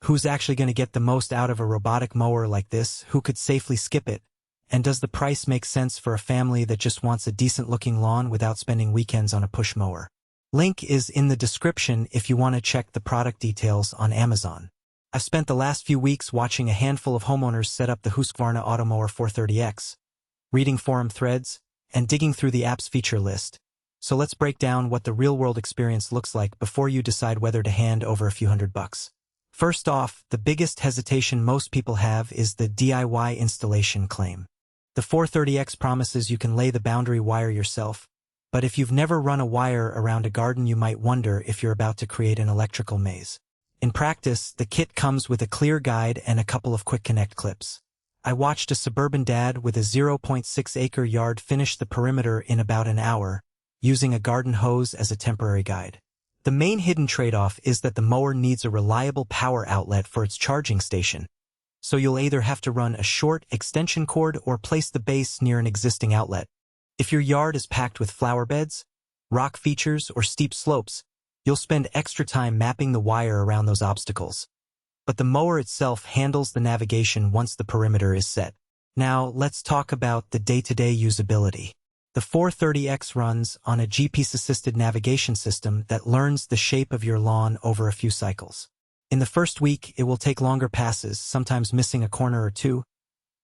Who's actually going to get the most out of a robotic mower like this? Who could safely skip it? And does the price make sense for a family that just wants a decent-looking lawn without spending weekends on a push mower? Link is in the description if you want to check the product details on Amazon. I've spent the last few weeks watching a handful of homeowners set up the Husqvarna Automower 430X, reading forum threads, and digging through the app's feature list. So let's break down what the real-world experience looks like before you decide whether to hand over a few $100. First off, the biggest hesitation most people have is the DIY installation claim. The 430X promises you can lay the boundary wire yourself, but if you've never run a wire around a garden, you might wonder if you're about to create an electrical maze. In practice, the kit comes with a clear guide and a couple of quick connect clips. I watched a suburban dad with a 0.6-acre yard finish the perimeter in about an hour, using a garden hose as a temporary guide. The main hidden trade-off is that the mower needs a reliable power outlet for its charging station, so you'll either have to run a short extension cord or place the base near an existing outlet. If your yard is packed with flower beds, rock features, or steep slopes, you'll spend extra time mapping the wire around those obstacles. But the mower itself handles the navigation once the perimeter is set. Now, let's talk about the day-to-day usability. The 430X runs on a GPS-assisted navigation system that learns the shape of your lawn over a few cycles. In the first week, it will take longer passes, sometimes missing a corner or two,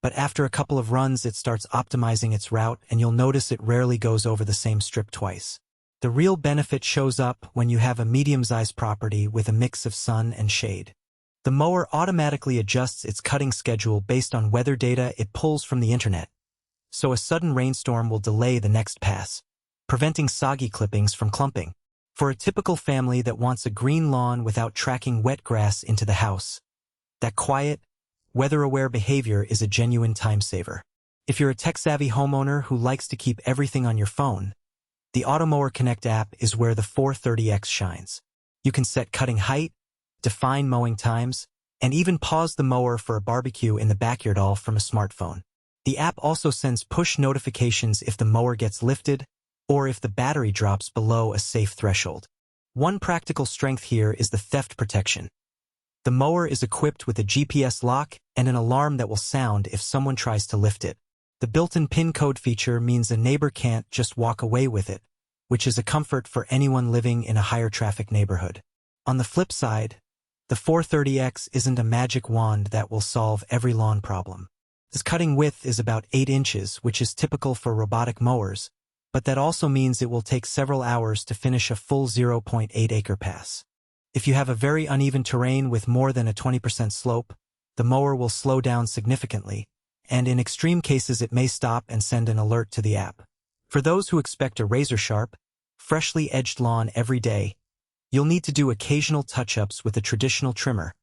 but after a couple of runs, it starts optimizing its route, and you'll notice it rarely goes over the same strip twice. The real benefit shows up when you have a medium-sized property with a mix of sun and shade. The mower automatically adjusts its cutting schedule based on weather data it pulls from the internet, so a sudden rainstorm will delay the next pass, preventing soggy clippings from clumping. For a typical family that wants a green lawn without tracking wet grass into the house, that quiet, weather-aware behavior is a genuine time saver. If you're a tech-savvy homeowner who likes to keep everything on your phone, the Automower Connect app is where the 430X shines. You can set cutting height, define mowing times, and even pause the mower for a barbecue in the backyard all from a smartphone. The app also sends push notifications if the mower gets lifted or if the battery drops below a safe threshold. One practical strength here is the theft protection. The mower is equipped with a GPS lock and an alarm that will sound if someone tries to lift it. The built-in PIN code feature means a neighbor can't just walk away with it, which is a comfort for anyone living in a higher traffic neighborhood. On the flip side, the 430X isn't a magic wand that will solve every lawn problem. Its cutting width is about 8 inches, which is typical for robotic mowers, but that also means it will take several hours to finish a full 0.8-acre pass. If you have a very uneven terrain with more than a 20% slope, the mower will slow down significantly, and in extreme cases it may stop and send an alert to the app. For those who expect a razor-sharp, freshly edged lawn every day, you'll need to do occasional touch-ups with a traditional trimmer,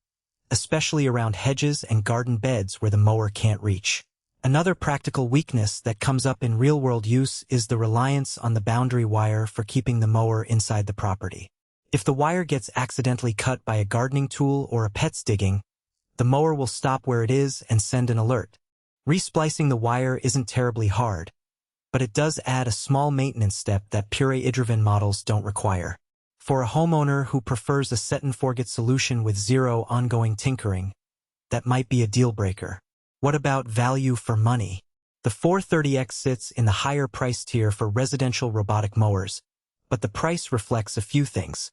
especially around hedges and garden beds where the mower can't reach. Another practical weakness that comes up in real-world use is the reliance on the boundary wire for keeping the mower inside the property. If the wire gets accidentally cut by a gardening tool or a pet's digging, the mower will stop where it is and send an alert. Resplicing the wire isn't terribly hard, but it does add a small maintenance step that puree-driven models don't require. For a homeowner who prefers a set-and-forget solution with zero ongoing tinkering, that might be a deal-breaker. What about value for money? The 430X sits in the higher price tier for residential robotic mowers, but the price reflects a few things: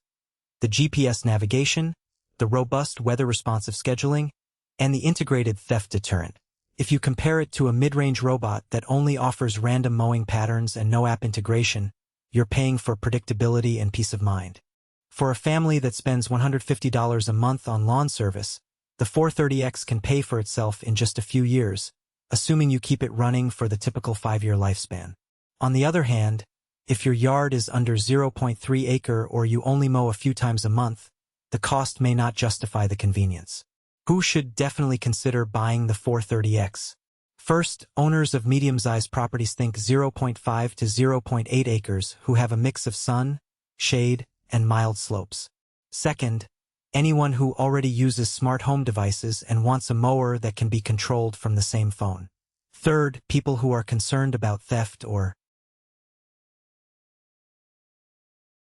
the GPS navigation, the robust weather-responsive scheduling, and the integrated theft deterrent. If you compare it to a mid-range robot that only offers random mowing patterns and no app integration, you're paying for predictability and peace of mind. For a family that spends $150 a month on lawn service, the 430X can pay for itself in just a few years, assuming you keep it running for the typical 5-year lifespan. On the other hand, if your yard is under 0.3 acre or you only mow a few times a month, the cost may not justify the convenience. Who should definitely consider buying the 430X? First, owners of medium-sized properties. Think 0.5 to 0.8 acres who have a mix of sun, shade, and mild slopes. Second, anyone who already uses smart home devices and wants a mower that can be controlled from the same phone. Third, people who are concerned about theft or